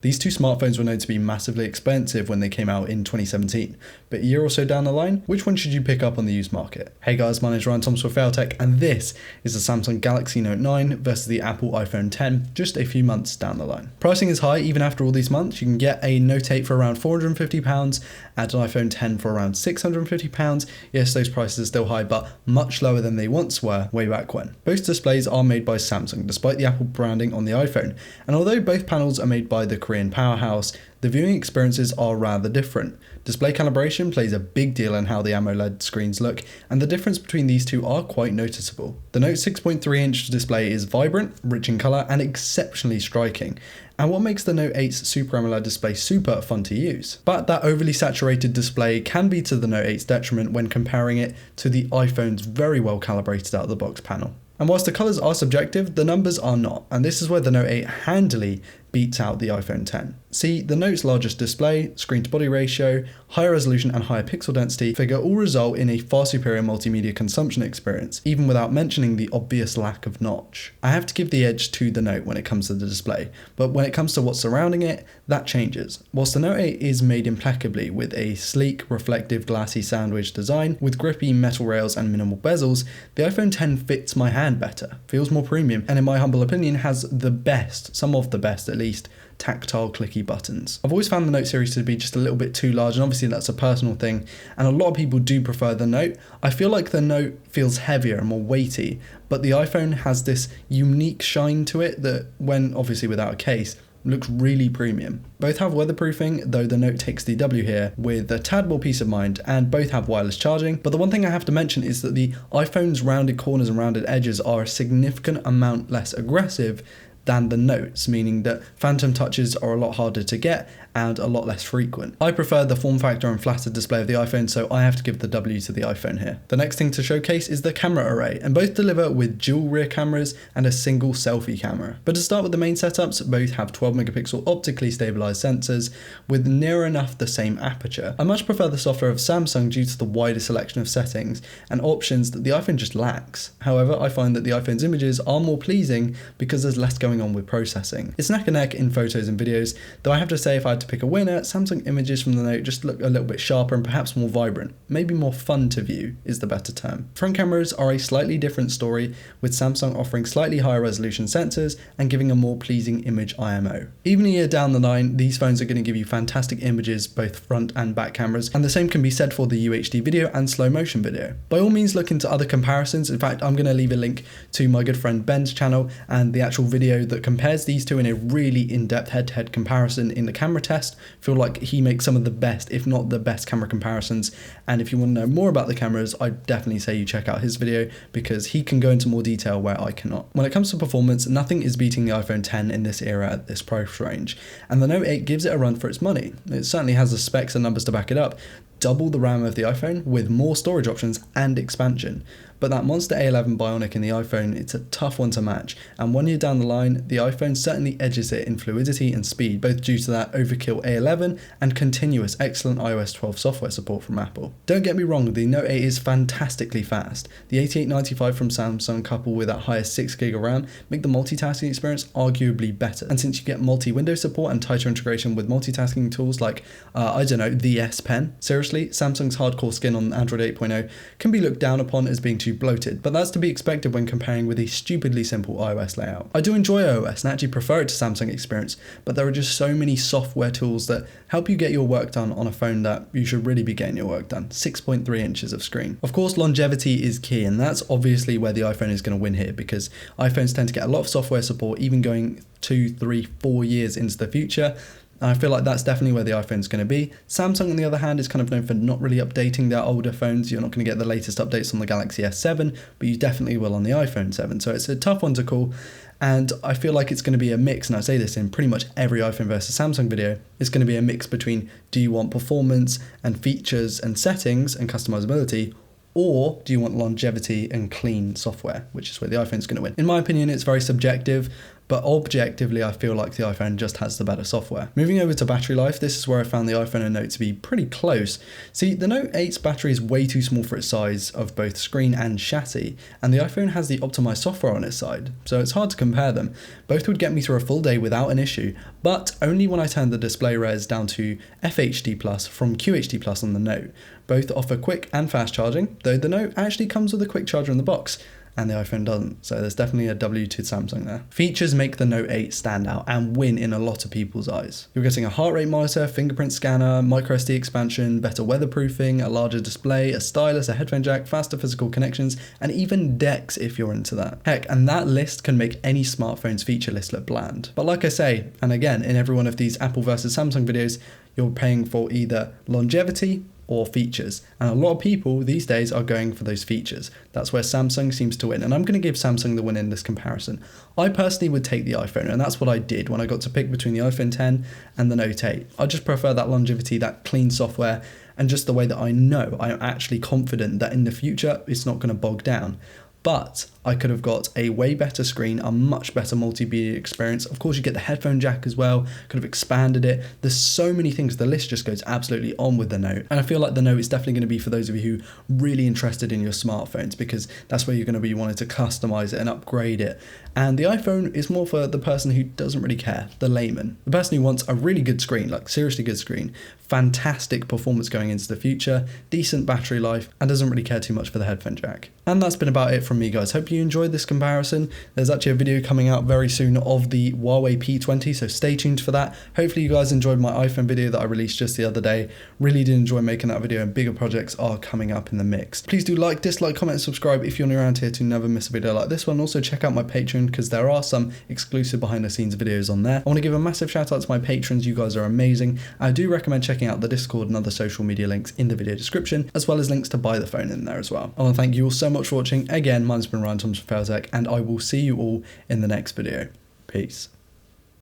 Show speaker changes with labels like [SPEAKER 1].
[SPEAKER 1] These two smartphones were known to be massively expensive when they came out in 2017, but a year or so down the line, which one should you pick up on the used market? Hey guys, my name is Ryan Thomas with Failtech, and this is the Samsung Galaxy Note 9 versus the Apple iPhone 10 just a few months down the line. Pricing is high even after all these months. You can get a Note 8 for around £450 and an iPhone 10 for around £650. Yes, those prices are still high, but much lower than they once were way back when. Both displays are made by Samsung, despite the Apple branding on the iPhone, and although both panels are made by the Korean powerhouse, the viewing experiences are rather different. Display calibration plays a big deal in how the AMOLED screens look, and the difference between these two are quite noticeable. The Note 6.3-inch display is vibrant, rich in colour, and exceptionally striking, and what makes the Note 8's Super AMOLED display super fun to use. But that overly saturated display can be to the Note 8's detriment when comparing it to the iPhone's very well calibrated out-of-the-box panel. And whilst the colours are subjective, the numbers are not, and this is where the Note 8 handily beats out the iPhone 10. See, the Note's largest display, screen-to-body ratio, higher resolution and higher pixel density figure all result in a far superior multimedia consumption experience, even without mentioning the obvious lack of notch. I have to give the edge to the Note when it comes to the display, but when it comes to what's surrounding it, that changes. Whilst the Note 8 is made impeccably with a sleek, reflective, glassy sandwich design with grippy metal rails and minimal bezels, the iPhone 10 fits my hand better, feels more premium, and in my humble opinion has the best, some of the best at least, tactile clicky buttons. I've always found the Note series to be just a little bit too large, and obviously that's a personal thing, and a lot of people do prefer the Note. I feel like the Note feels heavier and more weighty, but the iPhone has this unique shine to it that, when obviously without a case, looks really premium. Both have weatherproofing, though the Note takes the W here with a tad more peace of mind, and both have wireless charging. But the one thing I have to mention is that the iPhone's rounded corners and rounded edges are a significant amount less aggressive than the Notes, meaning that phantom touches are a lot harder to get and a lot less frequent. I prefer the form factor and flatter display of the iPhone, so I have to give the W to the iPhone here. The next thing to showcase is the camera array, and both deliver with dual rear cameras and a single selfie camera. But to start with the main setups, both have 12 megapixel optically stabilized sensors with near enough the same aperture. I much prefer the software of Samsung due to the wider selection of settings and options that the iPhone just lacks. However, I find that the iPhone's images are more pleasing because there's less going on with processing. It's neck and neck in photos and videos, though I have to say if I had to pick a winner, Samsung images from the Note just look a little bit sharper and perhaps more vibrant. Maybe more fun to view is the better term. Front cameras are a slightly different story, with Samsung offering slightly higher resolution sensors and giving a more pleasing image IMO. Even a year down the line, these phones are going to give you fantastic images, both front and back cameras, and the same can be said for the UHD video and slow motion video. By all means, look into other comparisons. In fact, I'm going to leave a link to my good friend Ben's channel and the actual video that compares these two in a really in-depth head-to-head comparison in the camera test. Feel like he makes some of the best, if not the best, camera comparisons, and if you want to know more about the cameras, I'd definitely say you check out his video because he can go into more detail where I cannot. When it comes to performance, nothing is beating the iPhone 10 in this era at this price range, and the Note 8 gives it a run for its money. It certainly has the specs and numbers to back it up. Double the RAM of the iPhone with more storage options and expansion. But that Monster A11 Bionic in the iPhone, it's a tough one to match, and 1 year down the line, the iPhone certainly edges it in fluidity and speed, both due to that overkill A11 and continuous excellent iOS 12 software support from Apple. Don't get me wrong, the Note 8 is fantastically fast. The 8895 from Samsung coupled with that higher 6GB of RAM make the multitasking experience arguably better, and since you get multi-window support and tighter integration with multitasking tools like, the S Pen, seriously, Samsung's hardcore skin on Android 8.0 can be looked down upon as being too bloated, but that's to be expected when comparing with a stupidly simple iOS layout. I do enjoy iOS and actually prefer it to Samsung experience, but there are just so many software tools that help you get your work done on a phone that you should really be getting your work done. 6.3 inches of screen. Of course, longevity is key, and that's obviously where the iPhone is going to win here, because iPhones tend to get a lot of software support even going 2, 3, 4 years into the future. And I feel like that's definitely where the iPhone's going to be. Samsung, on the other hand, is kind of known for not really updating their older phones. You're not going to get the latest updates on the Galaxy S7, but you definitely will on the iPhone 7. So it's a tough one to call. And I feel like it's going to be a mix, and I say this in pretty much every iPhone versus Samsung video, it's going to be a mix between do you want performance and features and settings and customizability, or do you want longevity and clean software, which is where the iPhone's going to win. In my opinion, it's very subjective, but objectively I feel like the iPhone just has the better software. Moving over to battery life, this is where I found the iPhone and Note to be pretty close. See, the Note 8's battery is way too small for its size of both screen and chassis, and the iPhone has the optimized software on its side, so it's hard to compare them. Both would get me through a full day without an issue, but only when I turned the display res down to FHD Plus from QHD Plus on the Note. Both offer quick and fast charging, though the Note actually comes with a quick charger in the box, and the iPhone doesn't, so there's definitely a W to Samsung there. Features make the Note 8 stand out and win in a lot of people's eyes. You're getting a heart rate monitor, fingerprint scanner, microSD expansion, better weatherproofing, a larger display, a stylus, a headphone jack, faster physical connections, and even DeX if you're into that. Heck, and that list can make any smartphone's feature list look bland. But like I say, and again, in every one of these Apple versus Samsung videos, you're paying for either longevity or features, and a lot of people these days are going for those features. That's where Samsung seems to win, and I'm going to give Samsung the win in this comparison. I personally would take the iPhone, and that's what I did when I got to pick between the iPhone 10 and the Note 8. I just prefer that longevity, that clean software, and just the way that I know I'm actually confident that in the future it's not going to bog down. But I could have got a way better screen, a much better multimedia experience. Of course, you get the headphone jack as well, could have expanded it. There's so many things. The list just goes absolutely on with the Note. And I feel like the Note is definitely going to be for those of you who are really interested in your smartphones, because that's where you're going to be wanting to customize it and upgrade it. And the iPhone is more for the person who doesn't really care, the layman. The person who wants a really good screen, like seriously good screen, fantastic performance going into the future, decent battery life, and doesn't really care too much for the headphone jack. And that's been about it from me, guys. Hope you enjoyed this comparison. There's actually a video coming out very soon of the Huawei P20, so stay tuned for that. Hopefully you guys enjoyed my iPhone video that I released just the other day. Really did enjoy making that video, and bigger projects are coming up in the mix. Please do like, dislike, comment, and subscribe if you're new around here to never miss a video like this one. Also check out my Patreon, because there are some exclusive behind the scenes videos on there. I want to give a massive shout out to my patrons. You guys are amazing. I do recommend checking out the Discord and other social media links in the video description, as well as links to buy the phone in there as well. I want to thank you all so much for watching. Again, mine's been Ryan Thompson from Failtech, and I will see you all in the next video. Peace.